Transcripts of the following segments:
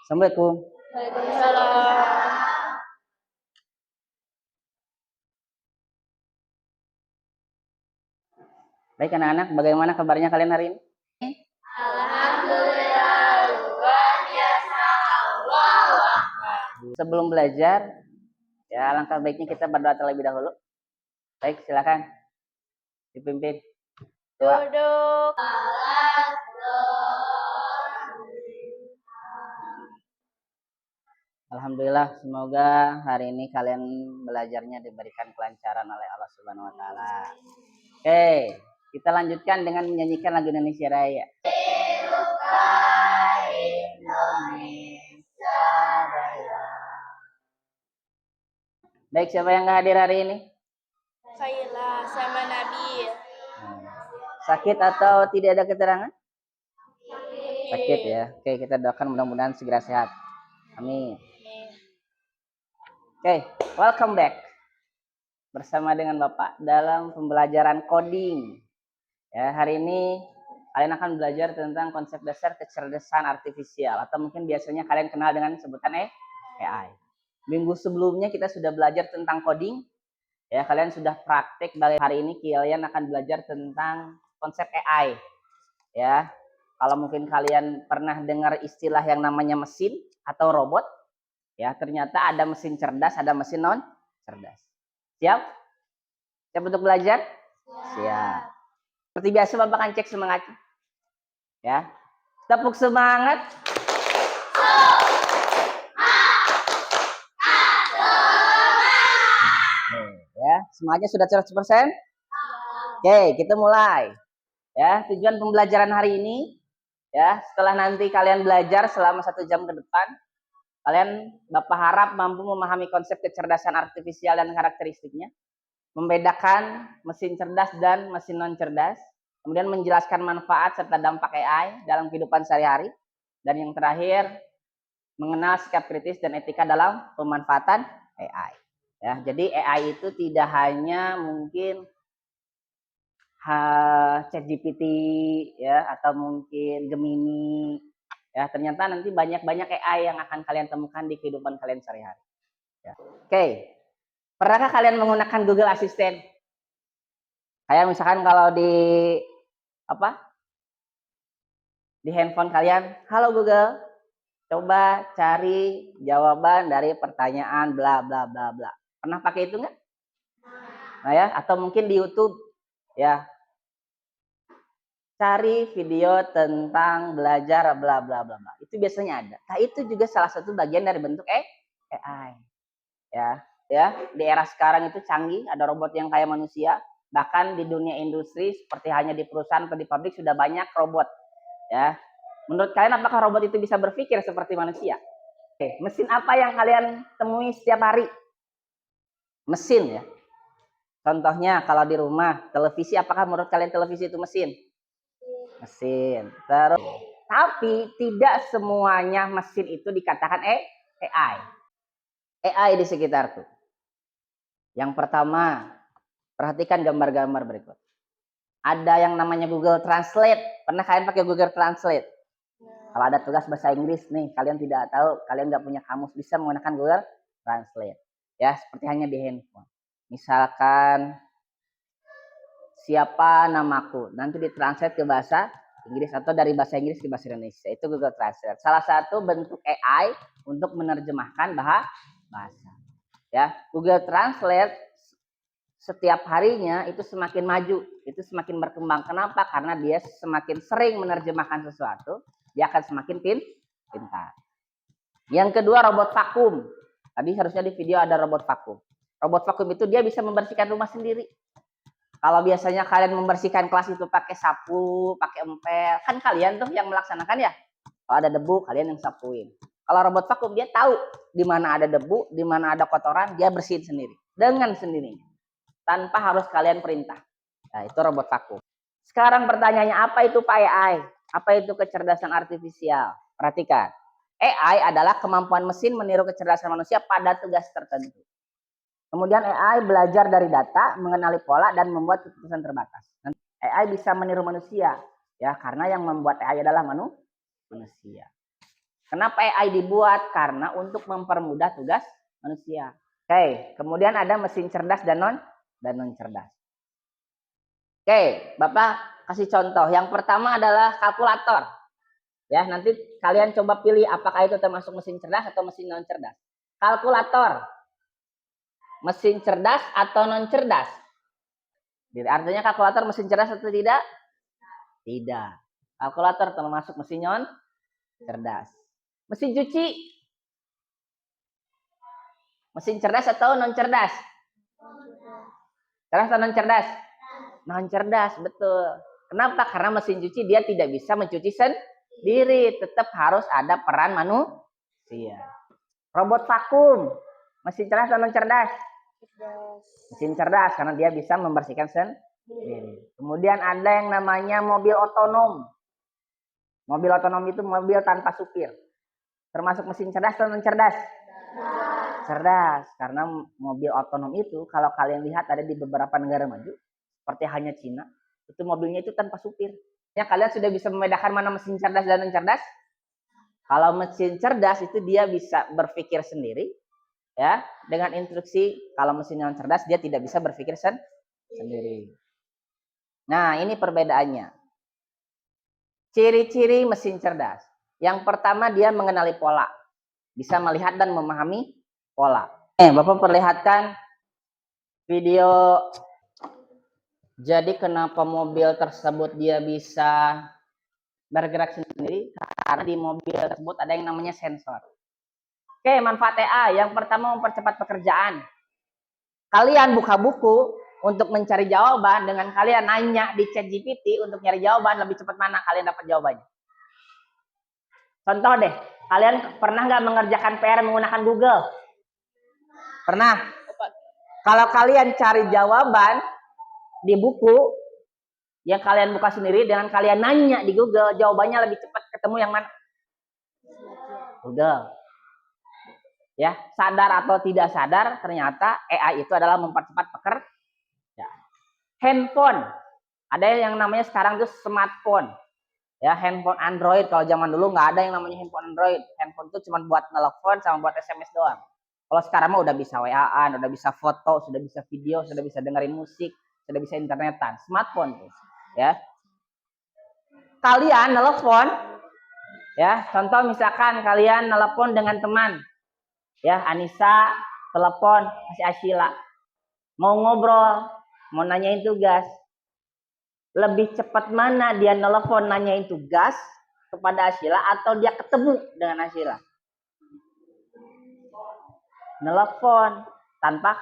Assalamualaikum. Waalaikumsalam. Baik anak-anak, bagaimana kabarnya kalian hari ini? Alhamdulillah, luar biasa. Allahu Akbar. Sebelum belajar, ya alangkah baiknya kita berdoa terlebih dahulu. Baik, silakan dipimpin. Doa. Duduk. Alhamdulillah, semoga hari ini kalian belajarnya diberikan kelancaran oleh Allah Subhanahu wa taala. Oke, kita lanjutkan dengan menyanyikan lagu Indonesia Raya. Indonesia Raya. Baik, siapa yang nggak hadir hari ini? Kailah sama Nabi. Sakit atau tidak ada keterangan? Sakit ya. Oke, kita doakan mudah-mudahan segera sehat. Amin. Oke, welcome back bersama dengan Bapak dalam pembelajaran coding. Ya, hari ini kalian akan belajar tentang konsep dasar kecerdasan artifisial atau mungkin biasanya kalian kenal dengan sebutan AI. Minggu sebelumnya kita sudah belajar tentang coding. Ya, kalian sudah praktik. Hari ini kalian akan belajar tentang konsep AI. Ya, kalau mungkin kalian pernah dengar istilah yang namanya mesin atau robot, ya ternyata ada mesin cerdas, ada mesin non cerdas. Siap? Siap untuk belajar? Siap. Seperti biasa Bapak akan cek semangatnya. Ya. Tepuk semangat. Ya, semuanya sudah 100%? Oke, kita mulai. Ya, tujuan pembelajaran hari ini, ya, setelah nanti kalian belajar selama 1 jam ke depan, kalian Bapak harap mampu memahami konsep kecerdasan artifisial dan karakteristiknya, membedakan mesin cerdas dan mesin non cerdas, kemudian menjelaskan manfaat serta dampak AI dalam kehidupan sehari-hari, dan yang terakhir mengenal sikap kritis dan etika dalam pemanfaatan AI. Ya, jadi AI itu tidak hanya mungkin ChatGPT ya atau mungkin Gemini ya, ternyata nanti banyak AI yang akan kalian temukan di kehidupan kalian sehari-hari. Ya. Oke. Pernahkah kalian menggunakan Google Assistant? Kayak misalkan kalau di handphone kalian, halo Google, coba cari jawaban dari pertanyaan bla bla bla bla. Pernah pakai itu nggak? Nah ya, atau mungkin di YouTube ya, cari video tentang belajar bla bla bla bla. Itu biasanya ada. Nah, itu juga salah satu bagian dari bentuk AI. Ya, di era sekarang itu canggih, ada robot yang kayak manusia. Bahkan di dunia industri seperti hanya di perusahaan atau di pabrik sudah banyak robot. Ya. Menurut kalian apakah robot itu bisa berpikir seperti manusia? Oke, mesin apa yang kalian temui setiap hari? Mesin ya. Contohnya kalau di rumah, televisi, apakah menurut kalian televisi itu mesin? Mesin. Terus, tapi tidak semuanya mesin itu dikatakan AI. AI di sekitarku. Yang pertama, perhatikan gambar-gambar berikut. Ada yang namanya Google Translate. Pernah kalian pakai Google Translate? Kalau ada tugas bahasa Inggris nih, kalian tidak tahu, kalian nggak punya kamus, bisa menggunakan Google Translate. Ya, seperti hanya di handphone. Misalkan, siapa namaku? Nanti ditranslate ke bahasa Inggris atau dari bahasa Inggris ke bahasa Indonesia. Itu Google Translate. Salah satu bentuk AI untuk menerjemahkan bahasa. Ya, Google Translate setiap harinya itu semakin maju, itu semakin berkembang. Kenapa? Karena dia semakin sering menerjemahkan sesuatu, dia akan semakin pintar. Yang kedua, robot vakum. Tadi harusnya di video ada robot vakum. Robot vakum itu dia bisa membersihkan rumah sendiri. Kalau biasanya kalian membersihkan kelas itu pakai sapu, pakai empel, kan kalian tuh yang melaksanakan ya. Kalau ada debu, kalian yang sapuin. Kalau robot vakum dia tahu di mana ada debu, di mana ada kotoran, dia bersihin sendiri dengan sendirinya, tanpa harus kalian perintah. Nah, itu robot vakum. Sekarang pertanyaannya, apa itu AI? Apa itu kecerdasan artifisial? Perhatikan. AI adalah kemampuan mesin meniru kecerdasan manusia pada tugas tertentu. Kemudian AI belajar dari data, mengenali pola, dan membuat keputusan terbatas. AI bisa meniru manusia, ya, karena yang membuat AI adalah manusia. Kenapa AI dibuat? Karena untuk mempermudah tugas manusia. Oke, kemudian ada mesin cerdas dan non cerdas. Oke, Bapak kasih contoh. Yang pertama adalah kalkulator. Ya, nanti kalian coba pilih apakah itu termasuk mesin cerdas atau mesin non cerdas. Kalkulator, mesin cerdas atau non cerdas? Jadi artinya kalkulator mesin cerdas atau tidak? Tidak. Kalkulator termasuk mesin non cerdas. Mesin cuci, mesin cerdas atau non cerdas? Cerdas atau non cerdas? Non cerdas, betul. Kenapa? Karena mesin cuci dia tidak bisa mencuci sendiri, tetap harus ada peran manusia. Robot vakum, mesin cerdas atau non cerdas? Mesin cerdas karena dia bisa membersihkan sendiri. Kemudian ada yang namanya mobil otonom. Mobil otonom itu mobil tanpa supir. Termasuk mesin cerdas atau non cerdas? Cerdas, karena mobil otonom itu kalau kalian lihat ada di beberapa negara maju, seperti halnya Cina, itu mobilnya itu tanpa supir. Ya, kalian sudah bisa membedakan mana mesin cerdas dan non cerdas? Kalau mesin cerdas itu dia bisa berpikir sendiri, ya, dengan instruksi. Kalau mesin non cerdas dia tidak bisa berpikir sendiri. Nah, ini perbedaannya. Ciri-ciri mesin cerdas. Yang pertama dia mengenali pola, bisa melihat dan memahami pola. Bapak perlihatkan video. Jadi kenapa mobil tersebut dia bisa bergerak sendiri? Karena di mobil tersebut ada yang namanya sensor. Oke, manfaat AI. Yang pertama mempercepat pekerjaan. Kalian buka buku untuk mencari jawaban dengan kalian nanya di ChatGPT untuk nyari jawaban, lebih cepat mana kalian dapat jawabannya? Contoh deh, kalian pernah nggak mengerjakan PR menggunakan Google? Pernah? Kalau kalian cari jawaban di buku yang kalian buka sendiri dengan kalian nanya di Google, jawabannya lebih cepat ketemu yang mana? Google. Ya, sadar atau tidak sadar, ternyata AI itu adalah mempercepat pekerjaan. Handphone, ada yang namanya sekarang itu smartphone. Ya, handphone Android. Kalau zaman dulu nggak ada yang namanya handphone Android. Handphone itu cuma buat telepon sama buat SMS doang. Kalau sekarang mah udah bisa WA-an, udah bisa foto, sudah bisa video, sudah bisa dengerin musik, sudah bisa internetan. Smartphone tuh, ya. Kalian telepon, ya. Contoh misalkan kalian telepon dengan teman, ya, Anissa telepon masih Ashila, mau ngobrol, mau nanyain tugas. Lebih cepat mana dia nelpon nanyain tugas kepada Ashila atau dia ketemu dengan Ashila? Nelpon. Tanpa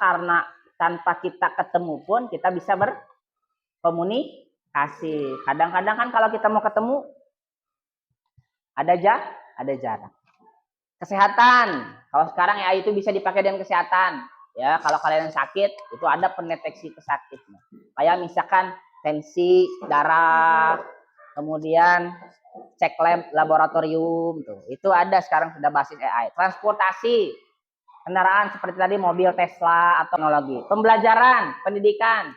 kita ketemu pun kita bisa berkomunikasi. Kadang-kadang kan kalau kita mau ketemu ada jarak. Kesehatan. Kalau sekarang ya itu bisa dipakai dengan kesehatan. Ya, kalau kalian sakit itu ada pendeteksi pesakitnya. Kayak misalkan tensi darah, kemudian cek lab laboratorium tuh. Itu ada sekarang sudah basis AI. Transportasi, kendaraan seperti tadi mobil Tesla atau teknologi. Pembelajaran, pendidikan.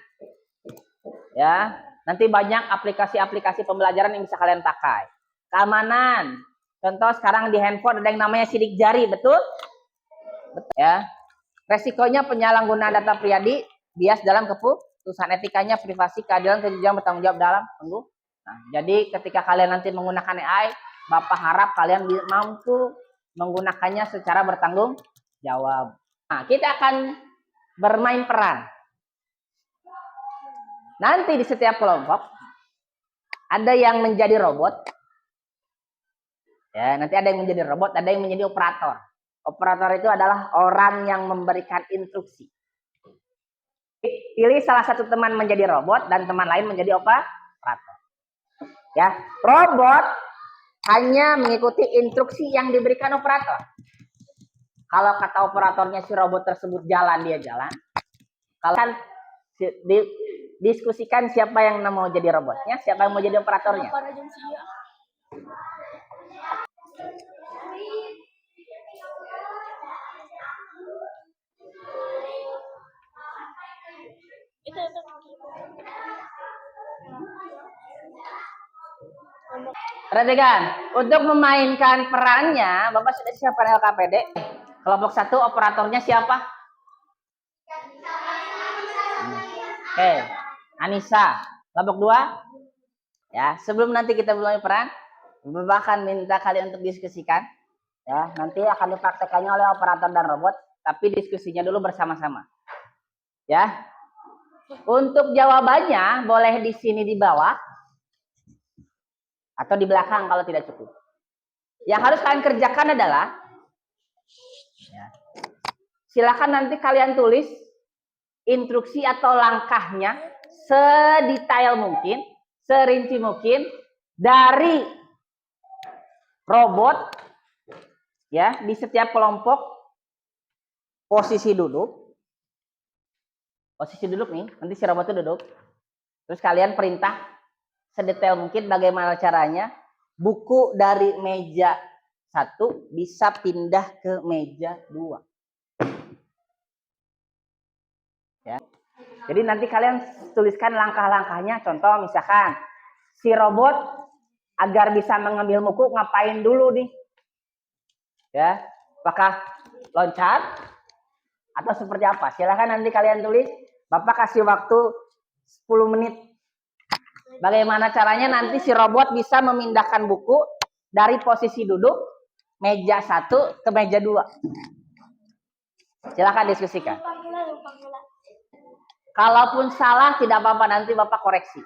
Ya, nanti banyak aplikasi-aplikasi pembelajaran yang bisa kalian pakai. Keamanan. Contoh sekarang di handphone ada yang namanya sidik jari, betul? Betul ya. Resikonya penyalahgunaan data pribadi, bias dalam keputusan, etikanya, privasi, keadilan, kejujuran, bertanggung jawab dalam penggunaan. Nah, jadi ketika kalian nanti menggunakan AI, Bapak harap kalian mampu menggunakannya secara bertanggung jawab. Nah, kita akan bermain peran. Nanti di setiap kelompok ada yang menjadi robot. Ya, nanti ada yang menjadi robot, ada yang menjadi operator. Operator itu adalah orang yang memberikan instruksi. Pilih salah satu teman menjadi robot dan teman lain menjadi operator. Ya, robot hanya mengikuti instruksi yang diberikan operator. Kalau kata operatornya si robot tersebut jalan, dia jalan. Kalau kan diskusikan siapa yang mau jadi robotnya, siapa yang mau jadi operatornya. Perhatikan, untuk memainkan perannya, Bapak sudah siapkan LKPD. Kelompok 1 operatornya siapa? Oke, Anissa. Kelompok 2, ya. Sebelum nanti kita mulai peran, Bapak akan minta kalian untuk diskusikan. Ya, nanti akan dipraktekannya oleh operator dan robot, tapi diskusinya dulu bersama-sama. Ya. Untuk jawabannya boleh di sini di bawah atau di belakang kalau tidak cukup. Yang harus kalian kerjakan adalah ya, silakan nanti kalian tulis instruksi atau langkahnya sedetail mungkin, serinci mungkin dari robot ya di setiap kelompok posisi duduk nih, nanti si robot itu duduk. Terus kalian perintah sedetail mungkin bagaimana caranya buku dari meja 1 bisa pindah ke meja 2. Ya. Jadi nanti kalian tuliskan langkah-langkahnya. Contoh misalkan si robot agar bisa mengambil buku ngapain dulu nih? Ya, apakah loncat atau seperti apa? Silahkan nanti kalian tulis. Bapak kasih waktu 10 menit. Bagaimana caranya nanti si robot bisa memindahkan buku dari posisi duduk meja 1 ke meja 2. Silahkan diskusikan. Kalaupun salah tidak apa-apa, nanti Bapak koreksi.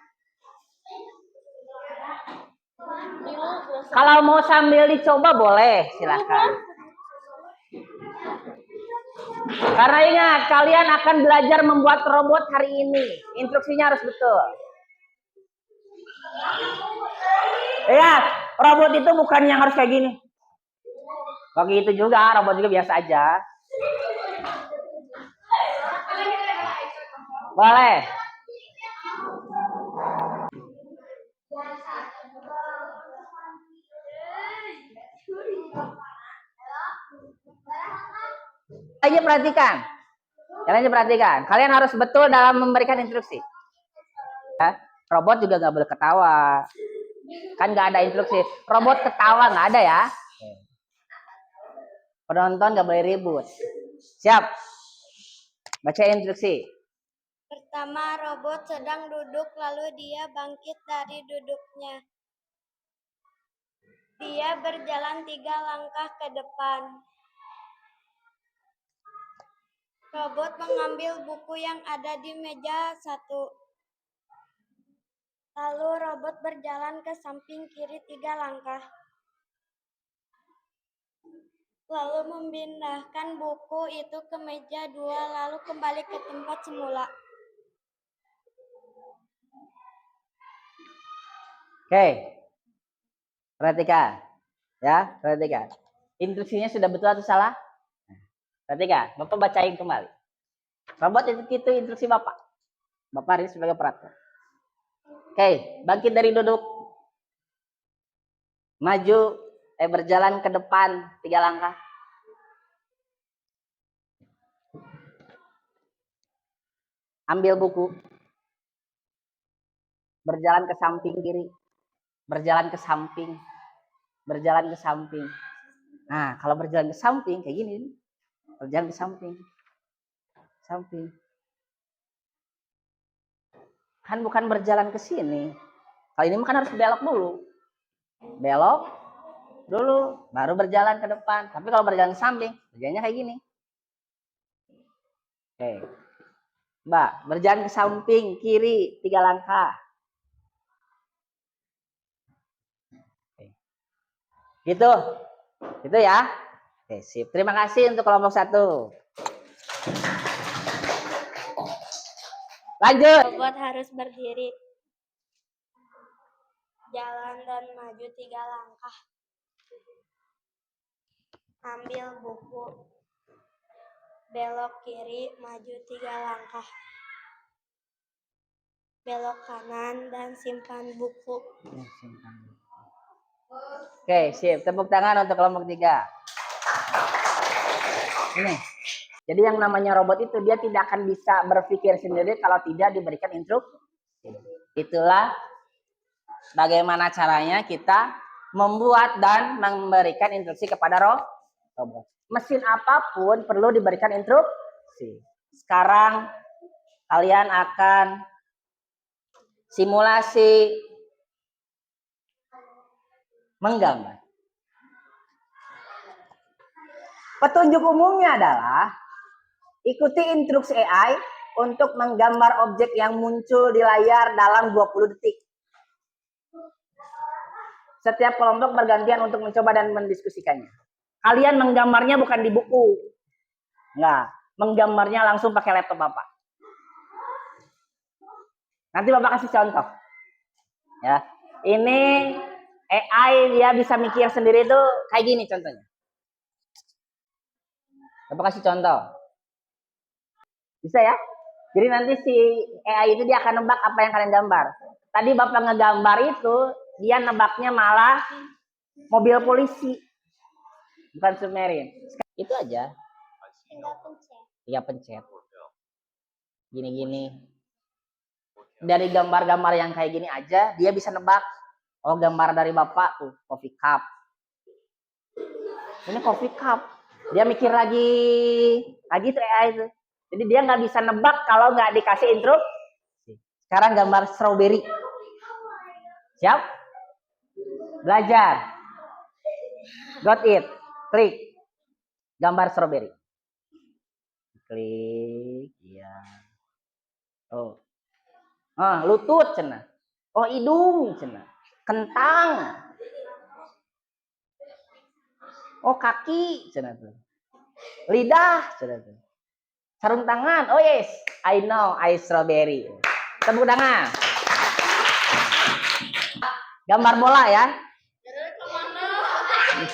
Kalau mau sambil dicoba boleh, silahkan. Karena ingat, kalian akan belajar membuat robot hari ini. Instruksinya harus betul. Lihat, robot itu bukan yang harus kayak gini. Bagi itu juga, robot juga biasa aja. Boleh. Aja perhatikan. Kalian perhatikan. Kalian harus betul dalam memberikan instruksi. Ya, robot juga nggak boleh ketawa. Kan nggak ada instruksi. Robot ketawa nggak ada ya. Penonton nggak boleh ribut. Siap. Baca instruksi. Pertama, robot sedang duduk lalu dia bangkit dari duduknya. Dia berjalan 3 langkah ke depan. Robot mengambil buku yang ada di meja 1. Lalu robot berjalan ke samping kiri 3 langkah. Lalu memindahkan buku itu ke meja 2 lalu kembali ke tempat semula. Oke. Perhatikan. Ya, perhatikan. Instruksinya sudah betul atau salah? Perhatikan, Bapak bacain kembali. Robot itu instruksi Bapak. Bapak ini sebagai operator. Oke, bangkit dari duduk. Maju, berjalan ke depan 3 langkah. Ambil buku. Berjalan ke samping kiri. Berjalan ke samping. Berjalan ke samping. Nah, kalau berjalan ke samping kayak gini. Berjalan ke samping. Samping. Kan bukan berjalan ke sini. Kalau ini kan harus belok dulu. Belok dulu, baru berjalan ke depan. Tapi kalau berjalan ke samping, berjalannya kayak gini. Oke. Mbak, berjalan ke samping kiri 3 langkah. Oke. Gitu. Gitu ya. Oke, sip. Terima kasih untuk kelompok 1. Lanjut. Robot harus berdiri. Jalan dan maju 3 langkah. Ambil buku. Belok kiri, maju 3 langkah. Belok kanan dan simpan buku. Oke, sip. Tepuk tangan untuk kelompok 3. Ini. Jadi yang namanya robot itu dia tidak akan bisa berpikir sendiri kalau tidak diberikan instruksi. Itulah bagaimana caranya kita membuat dan memberikan instruksi kepada robot. Mesin apapun perlu diberikan instruksi. Sekarang kalian akan simulasi menggambar. Petunjuk umumnya adalah ikuti instruksi AI untuk menggambar objek yang muncul di layar dalam 20 detik. Setiap kelompok bergantian untuk mencoba dan mendiskusikannya. Kalian menggambarnya bukan di buku. Enggak, menggambarnya langsung pakai laptop Bapak. Nanti Bapak kasih contoh. Ya. Ini AI dia bisa mikir sendiri tuh kayak gini contohnya. Bapak kasih contoh. Bisa ya? Jadi nanti si AI itu dia akan nebak apa yang kalian gambar. Tadi Bapak ngegambar itu, dia nebaknya malah mobil polisi. Bukan submarine. Itu aja. Tinggal pencet. Iya pencet. Gini-gini. Dari gambar-gambar yang kayak gini aja, dia bisa nebak. Oh, gambar dari Bapak tuh, coffee cup. Ini coffee cup. Dia mikir lagi tuh AI itu. Jadi dia nggak bisa nebak kalau nggak dikasih instruksi. Sekarang gambar strawberry. Siap? Belajar. Got it. Klik. Gambar strawberry. Klik. Iya. Oh. Lutut cenah. Oh, hidung cenah. Kentang. Oh, kaki cenah tuh. Lidah cenah tuh. Sarung tangan. Oh yes, I know, I strawberry. Tepuk tangan. Gambar bola ya.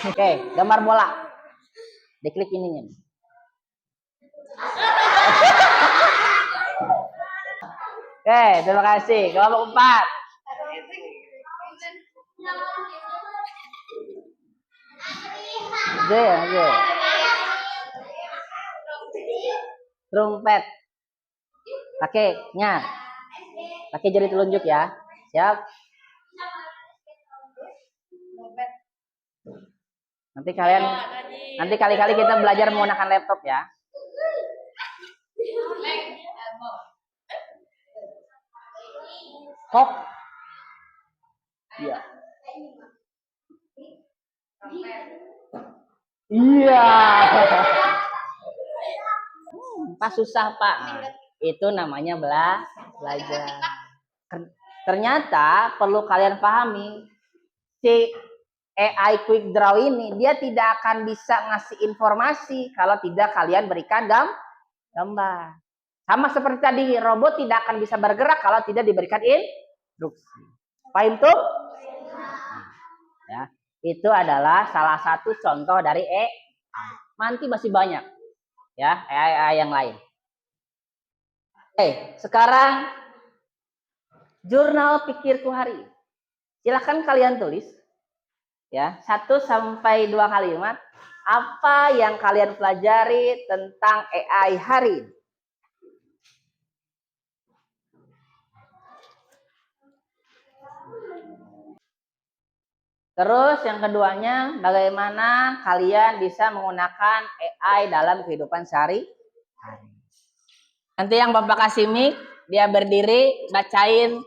Oke, gambar bola. Diklik ininya. Oke, terima kasih. Kelompok 4. Oke. Trompet. Pakainya. Pakai jari telunjuk ya. Siap. Nanti kali-kali kita belajar menggunakan laptop ya. Pop. Iya. Iya. Pak susah Pak. Itu namanya belajar. Ternyata perlu kalian pahami, si AI Quick Draw ini dia tidak akan bisa ngasih informasi kalau tidak kalian berikan gambar. Sama seperti tadi, robot tidak akan bisa bergerak kalau tidak diberikan instruksi. Paham tuh? Ya, itu adalah salah satu contoh dari AI. Nanti masih banyak ya AI yang lain. Oke, sekarang jurnal pikirku hari. Silakan kalian tulis ya 1 sampai 2 kalimat apa yang kalian pelajari tentang AI hari ini. Terus yang keduanya, bagaimana kalian bisa menggunakan AI dalam kehidupan sehari-hari. Nanti yang Bapak kasih mic, dia berdiri bacain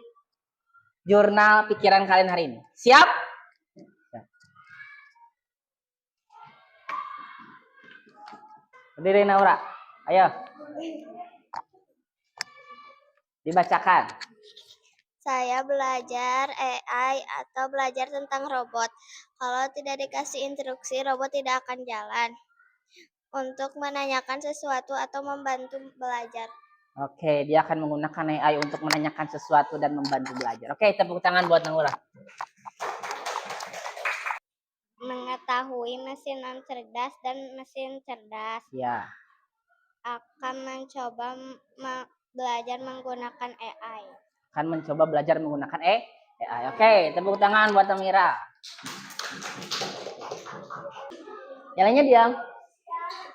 jurnal pikiran kalian hari ini. Siap? Berdiri Naura. Ayo. Dibacakan. Saya belajar AI atau belajar tentang robot. Kalau tidak dikasih instruksi, robot tidak akan jalan. Untuk menanyakan sesuatu atau membantu belajar. Oke, dia akan menggunakan AI untuk menanyakan sesuatu dan membantu belajar. Oke, tepuk tangan buat Naura. Mengetahui mesin non cerdas dan mesin cerdas. Ya. Akan mencoba belajar menggunakan AI. Akan mencoba belajar menggunakan AI. Oke, tepuk tangan buat Amira. Yang lainnya diam.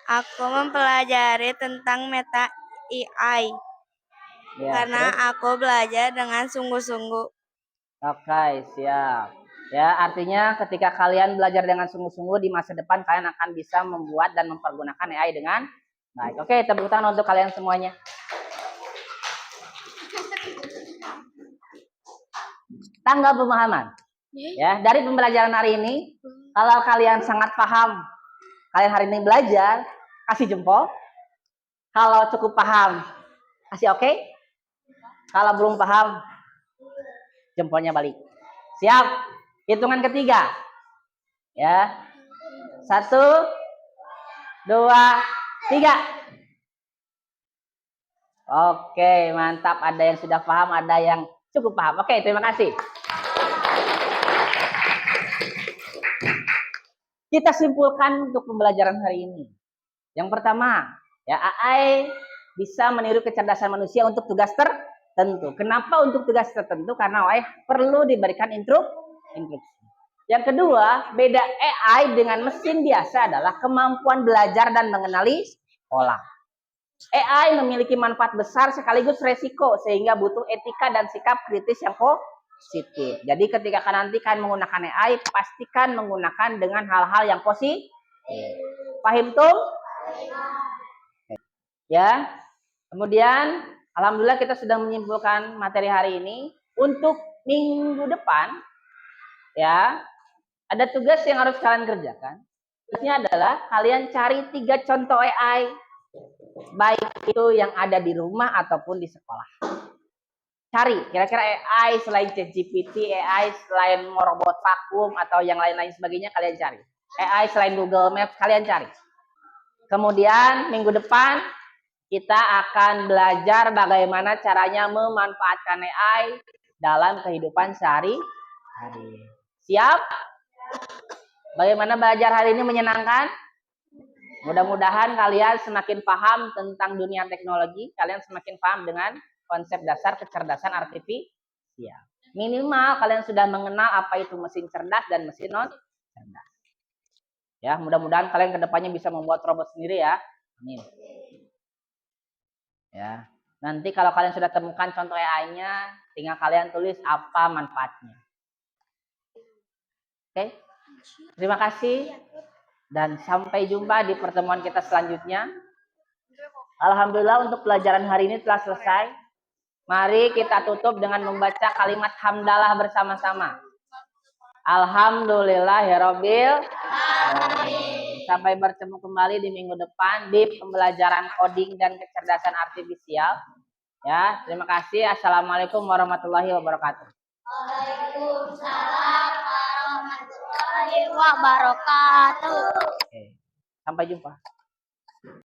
Aku mempelajari tentang meta AI. Ya, karena terus? Aku belajar dengan sungguh-sungguh. Oke, siap. Ya, artinya ketika kalian belajar dengan sungguh-sungguh di masa depan kalian akan bisa membuat dan mempergunakan AI dengan baik. Oke, tepuk tangan untuk kalian semuanya. Tanggal pemahaman. Ya, dari pembelajaran hari ini, kalau kalian sangat paham, kalian hari ini belajar, kasih jempol. Kalau cukup paham, kasih oke. Kalau belum paham, jempolnya balik. Siap? Hitungan ketiga. Ya. 1, 2, 3. Oke, mantap. Ada yang sudah paham, ada yang cukup paham. Oke, terima kasih. Kita simpulkan untuk pembelajaran hari ini. Yang pertama, ya AI bisa meniru kecerdasan manusia untuk tugas tertentu. Kenapa untuk tugas tertentu? Karena AI perlu diberikan instruksi. Yang kedua, beda AI dengan mesin biasa adalah kemampuan belajar dan mengenali pola. AI memiliki manfaat besar sekaligus resiko sehingga butuh etika dan sikap kritis yang positif. Jadi ketika nanti kalian menggunakan AI, pastikan menggunakan dengan hal-hal yang positif. Paham tuh? Ya. Kemudian, alhamdulillah kita sudah menyimpulkan materi hari ini. Untuk minggu depan, ya, ada tugas yang harus kalian kerjakan. Tugasnya adalah kalian cari 3 contoh AI, baik itu yang ada di rumah ataupun di sekolah. Cari kira-kira AI selain ChatGPT, AI selain robot vakum atau yang lain-lain sebagainya, kalian cari. AI selain Google Maps, kalian cari. Kemudian minggu depan kita akan belajar bagaimana caranya memanfaatkan AI dalam kehidupan sehari-hari. Siap? Bagaimana belajar hari ini menyenangkan? Mudah-mudahan kalian semakin paham tentang dunia teknologi, kalian semakin paham dengan konsep dasar kecerdasan artifisial. Minimal kalian sudah mengenal apa itu mesin cerdas dan mesin non cerdas. Ya, mudah-mudahan kalian kedepannya bisa membuat robot sendiri ya. Amin. Ya, nanti kalau kalian sudah temukan contoh AI-nya, tinggal kalian tulis apa manfaatnya. Oke? Terima kasih dan sampai jumpa di pertemuan kita selanjutnya. Alhamdulillah untuk pelajaran hari ini telah selesai. Mari kita tutup dengan membaca kalimat hamdalah bersama-sama. Alhamdulillahirabbil alamin. Sampai bertemu kembali di minggu depan di pembelajaran coding dan kecerdasan artifisial. Ya, terima kasih. Assalamualaikum warahmatullahi wabarakatuh. Waalaikumsalam warahmatullahi wabarakatuh. Oke. Sampai jumpa.